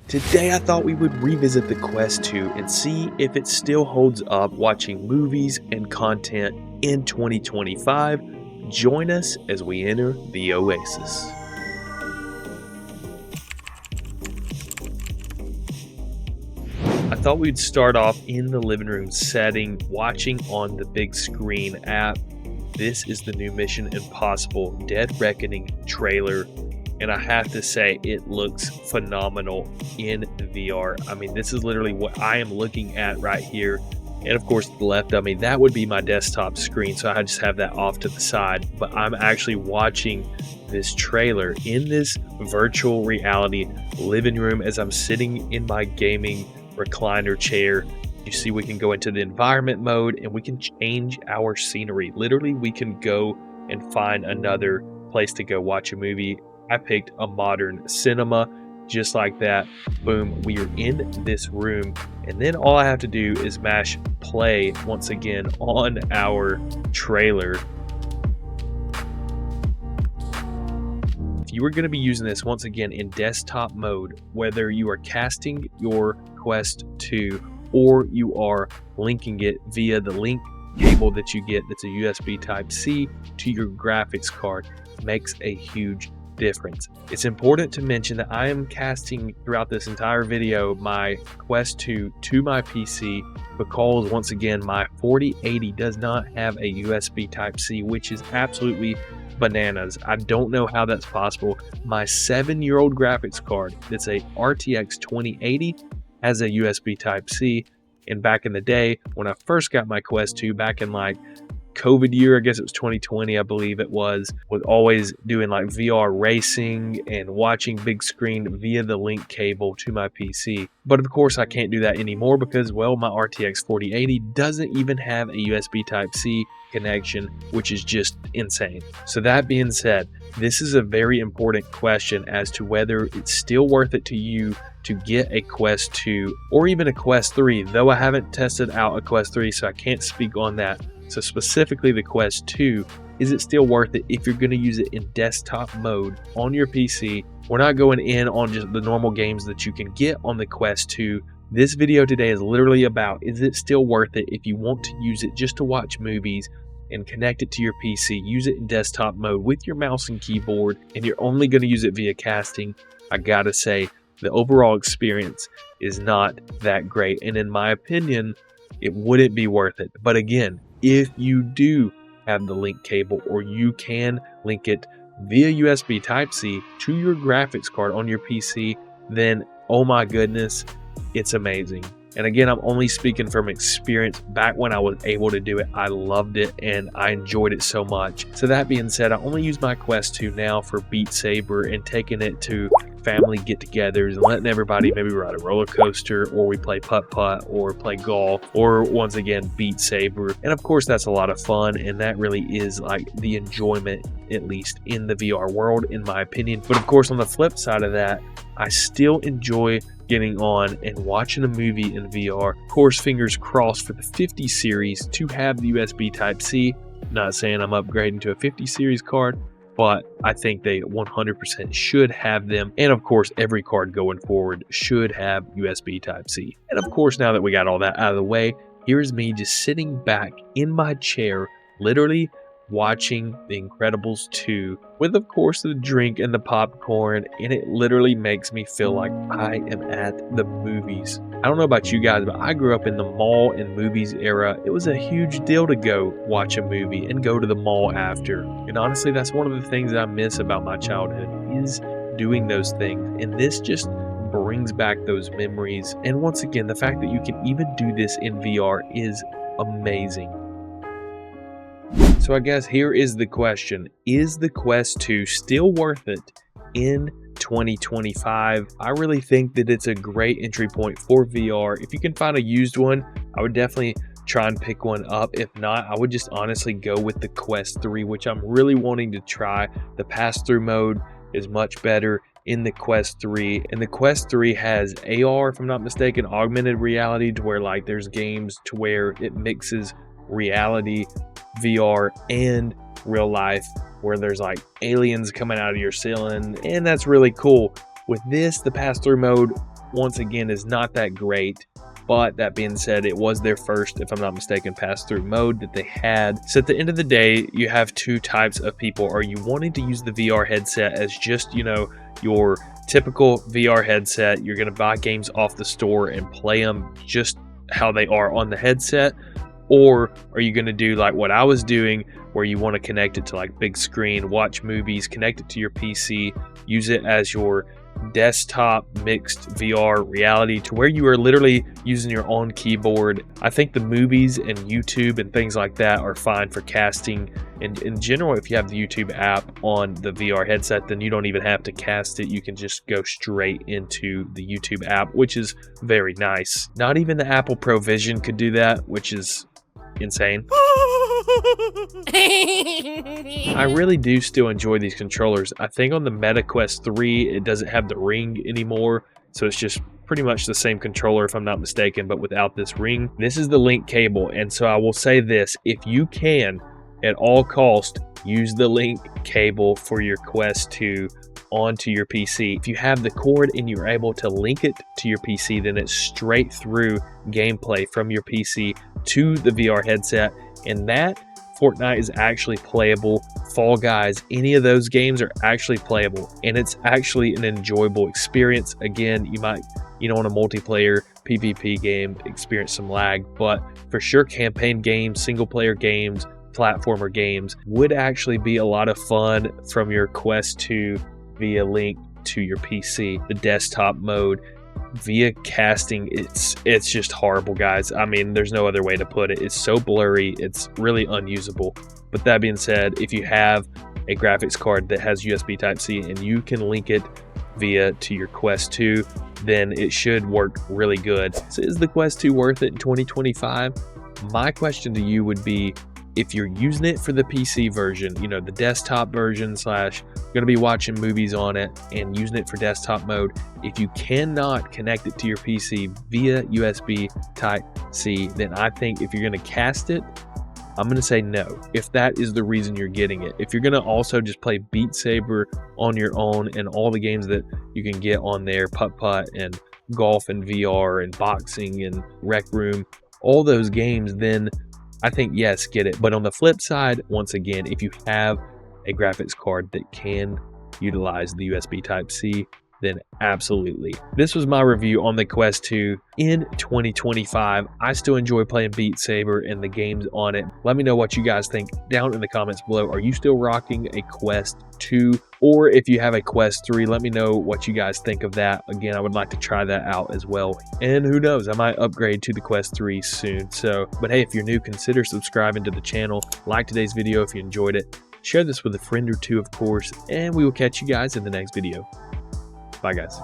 Today I thought we would revisit the Quest 2 and see if it still holds up watching movies and content in 2025. Join us as we enter the Oasis. I thought we'd start off in the living room setting, watching on the big screen app. This is the new Mission Impossible Dead Reckoning trailer, and I have to say it looks phenomenal in VR. I mean, this is literally what I am looking at right here. And of course, to the left of me, that would be my desktop screen, so I just have that off to the side. But I'm actually watching this trailer in this virtual reality living room as I'm sitting in my gaming recliner chair. You see, we can go into the environment mode and we can change our scenery. Literally, we can go and find another place to go watch a movie. I picked a modern cinema, just like that. Boom, we are in this room, and then all I have to do is mash play once again on our trailer. If you are going to be using this once again in desktop mode, whether you are casting your Quest 2 or you are linking it via the link cable that you get that's a USB Type-C to your graphics card, makes a huge difference. It's important to mention that I am casting throughout this entire video my Quest 2 to my PC because once again my 4080 does not have a USB Type-C, which is absolutely bananas. I don't know how that's possible. My 7-year-old graphics card that's a RTX 2080 has a USB Type-C, and back in the day when I first got my Quest 2 back in like COVID year, I guess it was 2020, I believe it was always doing like VR racing and watching big screen via the link cable to my PC. But of course I can't do that anymore because, well, my RTX 4080 doesn't even have a USB Type-C connection, which is just insane. So that being said, this is a very important question as to whether it's still worth it to you to get a Quest 2 or even a Quest 3, though I haven't tested out a Quest 3, so I can't speak on that. So specifically the Quest 2, is it still worth it if you're going to use it in desktop mode on your PC? We're not going in on just the normal games that you can get on the Quest 2. This video today is literally about, is it still worth it if you want to use it just to watch movies and connect it to your PC, use it in desktop mode with your mouse and keyboard, and you're only going to use it via casting? I gotta say, the overall experience is not that great, and in my opinion, it wouldn't be worth it. But again, if you do have the link cable or you can link it via USB Type-C to your graphics card on your PC, then oh my goodness, it's amazing. And again, I'm only speaking from experience. Back when I was able to do it, I loved it and I enjoyed it so much. So that being said, I only use my Quest 2 now for Beat Saber and taking it to family get-togethers and letting everybody maybe ride a roller coaster, or we play putt-putt or play golf, or once again Beat Saber. And of course that's a lot of fun, and that really is like the enjoyment, at least in the VR world, in my opinion. But of course on the flip side of that, I still enjoy getting on and watching a movie in VR. Of course, fingers crossed for the 50 series to have the USB Type-C. Not saying I'm upgrading to a 50 series card, but I think they 100% should have them. And of course, every card going forward should have USB Type-C. And of course, now that we got all that out of the way, here's me just sitting back in my chair, literally watching The Incredibles 2 with, of course, the drink and the popcorn, and it literally makes me feel like I am at the movies. I don't know about you guys, but I grew up in the mall and movies era. It was a huge deal to go watch a movie and go to the mall after. And honestly, that's one of the things that I miss about my childhood, is doing those things. And this just brings back those memories. And once again, the fact that you can even do this in VR is amazing. So I guess here is the question. Is the Quest 2 still worth it in 2025? I really think that it's a great entry point for VR. If you can find a used one, I would definitely try and pick one up. If not, I would just honestly go with the Quest 3, which I'm really wanting to try. The pass-through mode is much better in the Quest 3, and the Quest 3 has AR, if I'm not mistaken, augmented reality, to where like there's games to where it mixes reality, VR, and real life, where there's like aliens coming out of your ceiling, and that's really cool. With this, the pass-through mode, once again, is not that great. But that being said, it was their first, if I'm not mistaken, pass-through mode that they had. So at the end of the day, you have two types of people. Are you wanting to use the VR headset as just, you know, your typical VR headset? You're going to buy games off the store and play them just how they are on the headset? Or are you going to do like what I was doing, where you want to connect it to like big screen, watch movies, connect it to your PC, use it as your desktop mixed VR reality to where you are literally using your own keyboard? I think the movies and YouTube and things like that are fine for casting. And in general, if you have the YouTube app on the VR headset, then you don't even have to cast it. You can just go straight into the YouTube app, which is very nice. Not even the Apple Pro Vision could do that, which is insane. I really do still enjoy these controllers. I think on the Meta Quest 3, it doesn't have the ring anymore, so it's just pretty much the same controller, if I'm not mistaken, but without this ring. This is the link cable, and so I will say this: if you can, at all cost, use the link cable for your Quest 2 onto your PC. If you have the cord and you're able to link it to your PC, then it's straight through gameplay from your PC to the VR headset, and that Fortnite is actually playable. Fall Guys, any of those games are actually playable, and it's actually an enjoyable experience. Again, you might, you know, on a multiplayer PvP game experience some lag, but for sure campaign games, single player games, platformer games would actually be a lot of fun from your Quest 2 via link to your PC. The desktop mode via casting, it's just horrible, guys. I mean, there's no other way to put it. It's so blurry, it's really unusable. But that being said, if you have a graphics card that has USB Type-C and you can link it via to your Quest 2, then it should work really good. So is the Quest 2 worth it in 2025? My question to you would be, if you're using it for the PC version, you know, the desktop version slash going to be watching movies on it and using it for desktop mode, if you cannot connect it to your PC via USB Type-C, then I think if you're going to cast it, I'm going to say no, if that is the reason you're getting it. If you're going to also just play Beat Saber on your own and all the games that you can get on there, Putt-Putt and Golf and VR and Boxing and Rec Room, all those games, then I think yes, get it. But on the flip side, once again, if you have a graphics card that can utilize the USB Type-C, then absolutely. This was my review on the Quest 2 in 2025. I still enjoy playing Beat Saber and the games on it. Let me know what you guys think down in the comments below. Are you still rocking a Quest 2? Or if you have a Quest 3, let me know what you guys think of that. Again, I would like to try that out as well. And who knows, I might upgrade to the Quest 3 soon. But hey, if you're new, consider subscribing to the channel. Like today's video if you enjoyed it. Share this with a friend or two, of course. And we will catch you guys in the next video. Bye, guys.